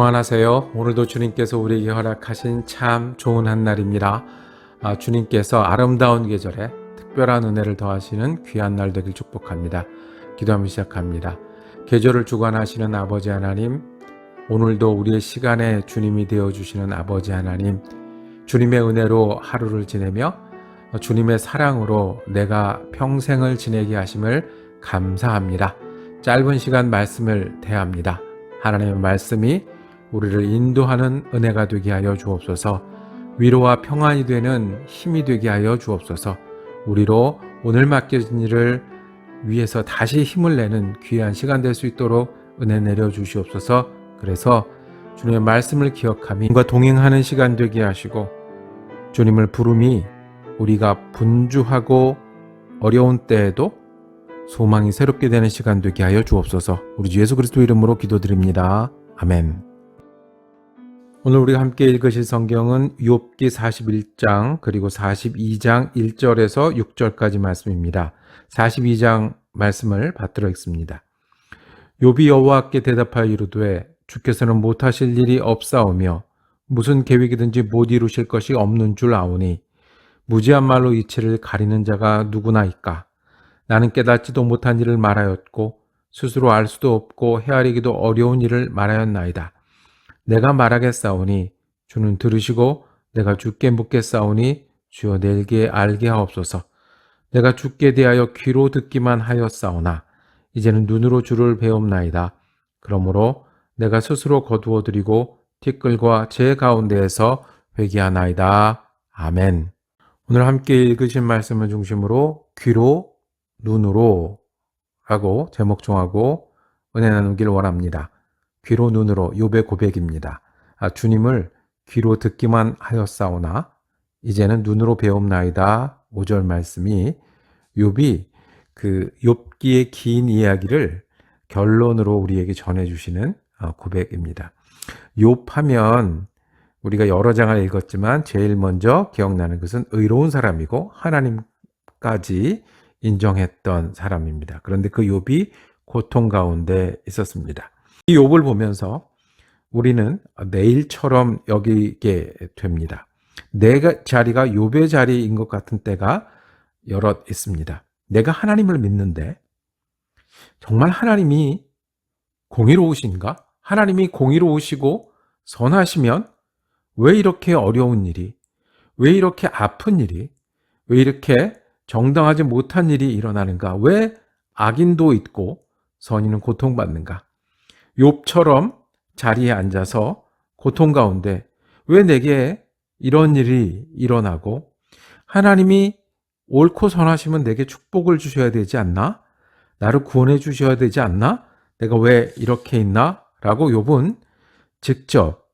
평안하세요. 오늘도 주님께서 우리에게 허락하신 참 좋은 한 날입니다. 주님께서 아름다운 계절에 특별한 은혜를 더하시는 귀한 날 되길 축복합니다. 기도하며 시작합니다. 계절을 주관하시는 아버지 하나님, 오늘도 우리의 시간에 주님이 되어주시는 아버지 하나님, 주님의 은혜로 하루를 지내며 주님의 사랑으로 내가 평생을 지내게 하심을 감사합니다. 짧은 시간 말씀을 대합니다. 하나님의 말씀이 우리를 인도하는 은혜가 되게 하여 주옵소서. 위로와 평안이 되는 힘이 되게 하여 주옵소서. 우리로 오늘 맡겨진 일을 위해서 다시 힘을 내는 귀한 시간 될 수 있도록 은혜 내려 주시옵소서. 그래서 주님의 말씀을 기억하며 주님과 동행하는 시간 되게 하시고 주님을 부름이 우리가 분주하고 어려운 때에도 소망이 새롭게 되는 시간 되게 하여 주옵소서. 우리 주 예수 그리스도 이름으로 기도드립니다. 아멘. 오늘 우리가 함께 읽으실 성경은 욥기 41장 그리고 42장 1절에서 6절까지 말씀입니다. 42장 말씀을 받들어 읽습니다. 욥이 여호와께 대답하여 이르되 주께서는 못하실 일이 없사오며 무슨 계획이든지 못 이루실 것이 없는 줄 아오니 무지한 말로 이치를 가리는 자가 누구나 있까. 나는 깨닫지도 못한 일을 말하였고 스스로 알 수도 없고 헤아리기도 어려운 일을 말하였나이다. 내가 말하겠사오니 주는 들으시고 내가 주께 묻겠사오니 주여 내게 알게 하옵소서. 내가 주께 대하여 귀로 듣기만 하였사오나 이제는 눈으로 주를 배움나이다. 그러므로 내가 스스로 거두어드리고 티끌과 제 가운데에서 회개하나이다. 아멘. 오늘 함께 읽으신 말씀을 중심으로 귀로 눈으로 라고 제목 정하고 은혜 나누길 원합니다. 귀로 눈으로 욥의 고백입니다. 주님을 귀로 듣기만 하였사오나 이제는 눈으로 배움나이다. 5절 말씀이 욥이 그 욥기의 긴 이야기를 결론으로 우리에게 전해주시는 고백입니다. 욥하면 우리가 여러 장을 읽었지만 제일 먼저 기억나는 것은 의로운 사람이고 하나님까지 인정했던 사람입니다. 그런데 그 욥이 고통 가운데 있었습니다. 이 욥을 보면서 우리는 내일처럼 여기게 됩니다. 내 자리가 욥의 자리인 것 같은 때가 여럿 있습니다. 내가 하나님을 믿는데 정말 하나님이 공의로우신가? 하나님이 공의로우시고 선하시면 왜 이렇게 어려운 일이, 왜 이렇게 아픈 일이, 왜 이렇게 정당하지 못한 일이 일어나는가? 왜 악인도 있고 선인은 고통받는가? 욥처럼 자리에 앉아서 고통 가운데 왜 내게 이런 일이 일어나고 하나님이 옳고 선하시면 내게 축복을 주셔야 되지 않나? 나를 구원해 주셔야 되지 않나? 내가 왜 이렇게 있나? 라고 욥은 직접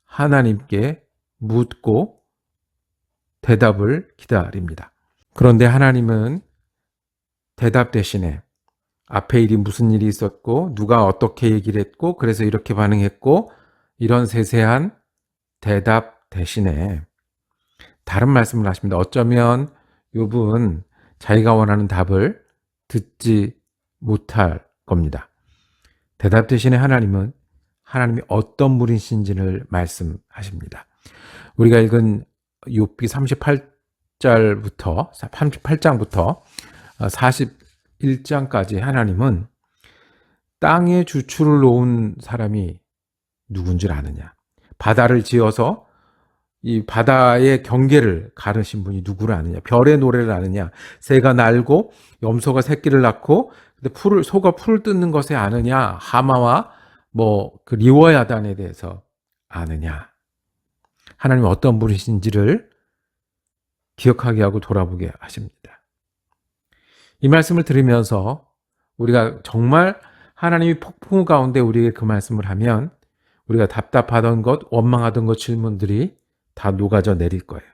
하나님께 묻고 대답을 기다립니다. 그런데 하나님은 대답 대신에 앞에 일이 무슨 일이 있었고 누가 어떻게 얘기를 했고 그래서 이렇게 반응했고 이런 세세한 대답 대신에 다른 말씀을 하십니다. 어쩌면 욥은 자기가 원하는 답을 듣지 못할 겁니다. 대답 대신에 하나님은 하나님이 어떤 분이신지를 말씀하십니다. 우리가 읽은 욥기 38장부터 41장까지 하나님은 땅에 주추를 놓은 사람이 누군 줄 아느냐? 바다를 지어서 이 바다의 경계를 가르신 분이 누구를 아느냐? 별의 노래를 아느냐? 새가 날고 염소가 새끼를 낳고 근데 소가 풀을 뜯는 것에 아느냐? 하마와 그 리워야단에 대해서 아느냐? 하나님이 어떤 분이신지를 기억하게 하고 돌아보게 하십니다. 이 말씀을 들으면서 우리가 정말 하나님이 폭풍 가운데 우리에게 그 말씀을 하면 우리가 답답하던 것, 원망하던 것 질문들이 다 녹아져 내릴 거예요.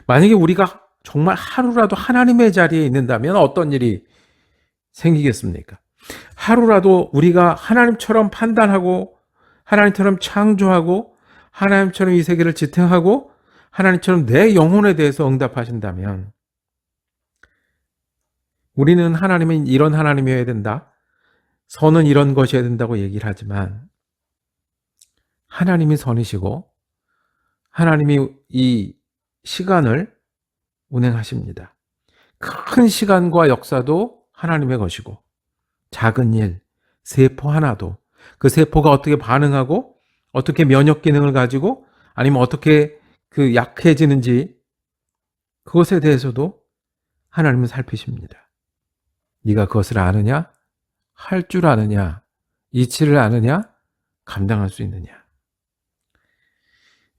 만약에 우리가 정말 하루라도 하나님의 자리에 있는다면 어떤 일이 생기겠습니까? 하루라도 우리가 하나님처럼 판단하고 하나님처럼 창조하고 하나님처럼 이 세계를 지탱하고 하나님처럼 내 영혼에 대해서 응답하신다면 우리는 하나님은 이런 하나님이어야 된다. 선은 이런 것이어야 된다고 얘기를 하지만 하나님이 선이시고 하나님이 이 시간을 운행하십니다. 큰 시간과 역사도 하나님의 것이고 작은 일, 세포 하나도 그 세포가 어떻게 반응하고 어떻게 면역 기능을 가지고 아니면 어떻게 그 약해지는지 그것에 대해서도 하나님은 살피십니다. 네가 그것을 아느냐? 할 줄 아느냐? 이치를 아느냐? 감당할 수 있느냐?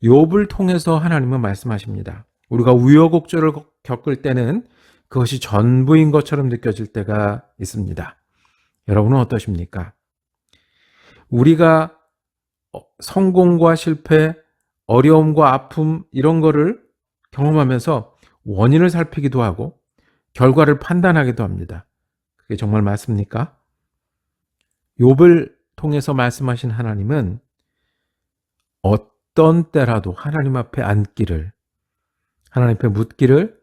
욥을 통해서 하나님은 말씀하십니다. 우리가 우여곡절을 겪을 때는 그것이 전부인 것처럼 느껴질 때가 있습니다. 여러분은 어떠십니까? 우리가 성공과 실패, 어려움과 아픔 이런 거를 경험하면서 원인을 살피기도 하고 결과를 판단하기도 합니다. 그게 정말 맞습니까? 욥을 통해서 말씀하신 하나님은 어떤 때라도 하나님 앞에 앉기를, 하나님 앞에 묻기를,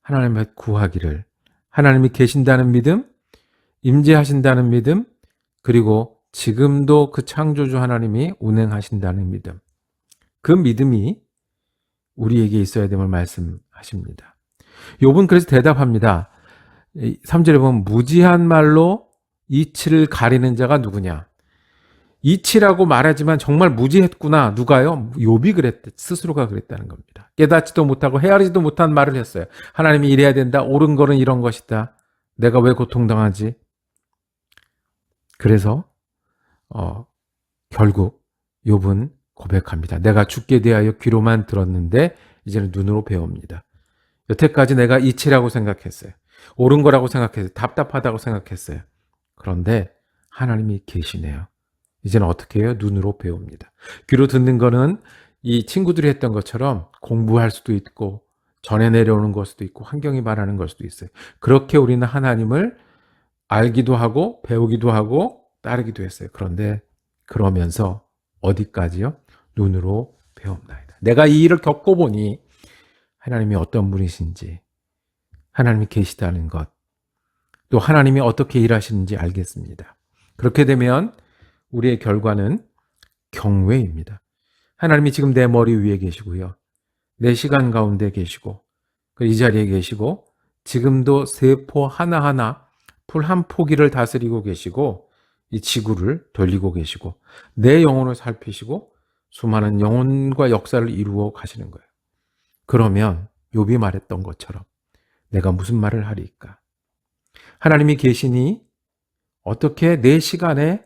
하나님 앞에 구하기를, 하나님이 계신다는 믿음, 임재하신다는 믿음, 그리고 지금도 그 창조주 하나님이 운행하신다는 믿음, 그 믿음이 우리에게 있어야 됨을 말씀하십니다. 욥은 그래서 대답합니다. 3절에 보면 무지한 말로 이치를 가리는 자가 누구냐? 이치라고 말하지만 정말 무지했구나. 누가요? 욥이 그랬대. 스스로가 그랬다는 겁니다. 깨닫지도 못하고 헤아리지도 못한 말을 했어요. 하나님이 이래야 된다. 옳은 거는 이런 것이다. 내가 왜 고통당하지? 그래서 결국 욥은 고백합니다. 내가 죽게 대하여 귀로만 들었는데 이제는 눈으로 배웁니다. 여태까지 내가 이치라고 생각했어요. 옳은 거라고 생각했어요. 답답하다고 생각했어요. 그런데 하나님이 계시네요. 이제는 어떻게 해요? 눈으로 배웁니다. 귀로 듣는 거는 이 친구들이 했던 것처럼 공부할 수도 있고 전해 내려오는 걸 수도 있고 환경이 말하는 걸 수도 있어요. 그렇게 우리는 하나님을 알기도 하고 배우기도 하고 따르기도 했어요. 그런데 그러면서 어디까지요? 눈으로 배웁나이다. 내가 이 일을 겪어보니 하나님이 어떤 분이신지, 하나님이 계시다는 것, 또 하나님이 어떻게 일하시는지 알겠습니다. 그렇게 되면 우리의 결과는 경외입니다. 하나님이 지금 내 머리 위에 계시고요. 내 시간 가운데 계시고 이 자리에 계시고 지금도 세포 하나하나 풀 한 포기를 다스리고 계시고 이 지구를 돌리고 계시고 내 영혼을 살피시고 수많은 영혼과 역사를 이루어 가시는 거예요. 그러면 욥이 말했던 것처럼 내가 무슨 말을 하리까? 하나님이 계시니 어떻게 내 시간에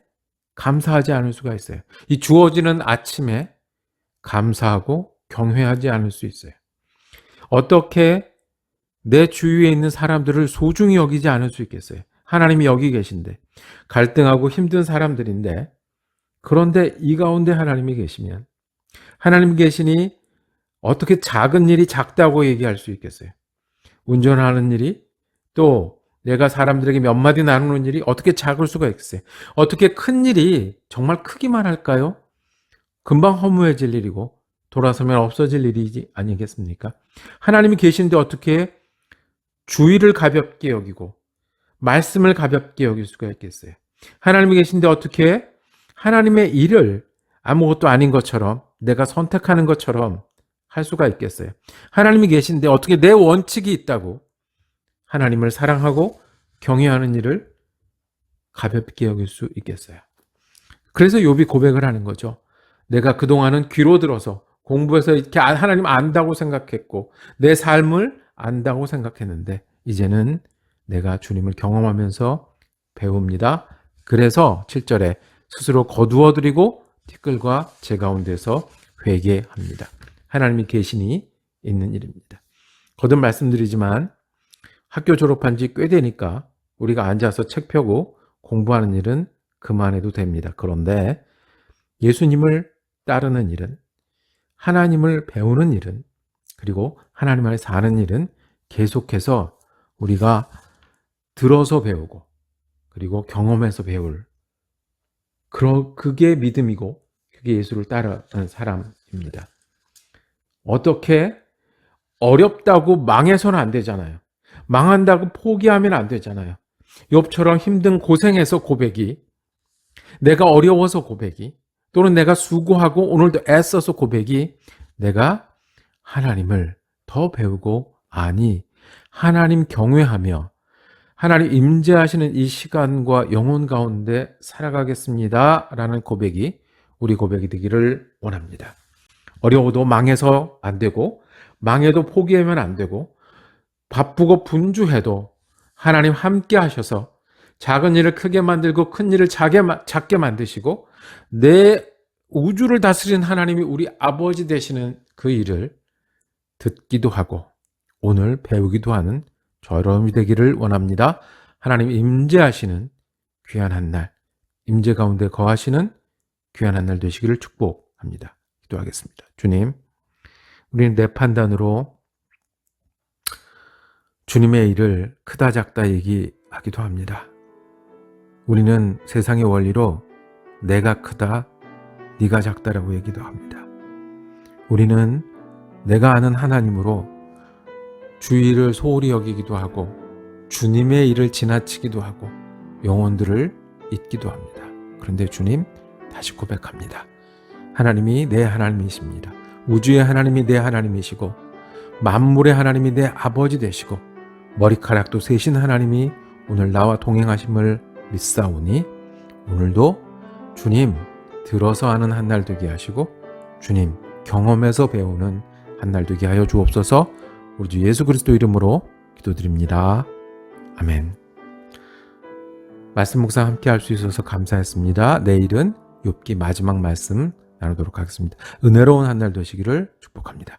감사하지 않을 수가 있어요. 이 주어지는 아침에 감사하고 경외하지 않을 수 있어요. 어떻게 내 주위에 있는 사람들을 소중히 여기지 않을 수 있겠어요. 하나님이 여기 계신데 갈등하고 힘든 사람들인데 그런데 이 가운데 하나님이 계시면 하나님 계시니 어떻게 작은 일이 작다고 얘기할 수 있겠어요. 운전하는 일이 또 내가 사람들에게 몇 마디 나누는 일이 어떻게 작을 수가 있겠어요. 어떻게 큰 일이 정말 크기만 할까요? 금방 허무해질 일이고 돌아서면 없어질 일이지 아니겠습니까? 하나님이 계신데 어떻게 주의를 가볍게 여기고 말씀을 가볍게 여길 수가 있겠어요. 하나님이 계신데 어떻게 하나님의 일을 아무것도 아닌 것처럼 내가 선택하는 것처럼 할 수가 있겠어요. 하나님이 계신데 어떻게 내 원칙이 있다고 하나님을 사랑하고 경외하는 일을 가볍게 여길 수 있겠어요. 그래서 욥이 고백을 하는 거죠. 내가 그동안은 귀로 들어서 공부해서 이렇게 하나님 안다고 생각했고 내 삶을 안다고 생각했는데 이제는 내가 주님을 경험하면서 배웁니다. 그래서 7절에 스스로 거두어드리고 티끌과 제 가운데서 회개합니다. 하나님이 계시니 있는 일입니다. 거듭 말씀드리지만 학교 졸업한 지 꽤 되니까 우리가 앉아서 책 펴고 공부하는 일은 그만해도 됩니다. 그런데 예수님을 따르는 일은, 하나님을 배우는 일은, 그리고 하나님 안에 사는 일은 계속해서 우리가 들어서 배우고 그리고 경험해서 배울 그게 믿음이고 그게 예수를 따르는 사람입니다. 어떻게 어렵다고 망해서는 안 되잖아요. 망한다고 포기하면 안 되잖아요. 욥처럼 힘든 고생해서 고백이, 내가 어려워서 고백이, 또는 내가 수고하고 오늘도 애써서 고백이 내가 하나님을 더 배우고 아니 하나님 경외하며 하나님 임재하시는 이 시간과 영혼 가운데 살아가겠습니다 라는 고백이 우리 고백이 되기를 원합니다. 어려워도 망해서 안 되고 망해도 포기하면 안 되고 바쁘고 분주해도 하나님 함께 하셔서 작은 일을 크게 만들고 큰 일을 작게 만드시고 내 우주를 다스리는 하나님이 우리 아버지 되시는 그 일을 듣기도 하고 오늘 배우기도 하는 저 여러분이 되기를 원합니다. 하나님 임재하시는 귀한 한 날, 임재 가운데 거하시는 귀한 한 날 되시기를 축복합니다. 기도하겠습니다. 주님, 우리는 내 판단으로 주님의 일을 크다 작다 얘기하기도 합니다. 우리는 세상의 원리로 내가 크다, 네가 작다라고 얘기도 합니다. 우리는 내가 아는 하나님으로 주의를 소홀히 여기기도 하고 주님의 일을 지나치기도 하고 영혼들을 잊기도 합니다. 그런데 주님, 다시 고백합니다. 하나님이 내 하나님이십니다. 우주의 하나님이 내 하나님이시고 만물의 하나님이 내 아버지 되시고 머리카락도 세신 하나님이 오늘 나와 동행하심을 믿사오니 오늘도 주님 들어서 아는 한 날 되게 하시고 주님 경험에서 배우는 한 날 되게 하여 주옵소서. 우리 주 예수 그리스도 이름으로 기도드립니다. 아멘. 말씀 묵상 함께 할 수 있어서 감사했습니다. 내일은 욥기 마지막 말씀 나누도록 하겠습니다. 은혜로운 한 날 되시기를 축복합니다.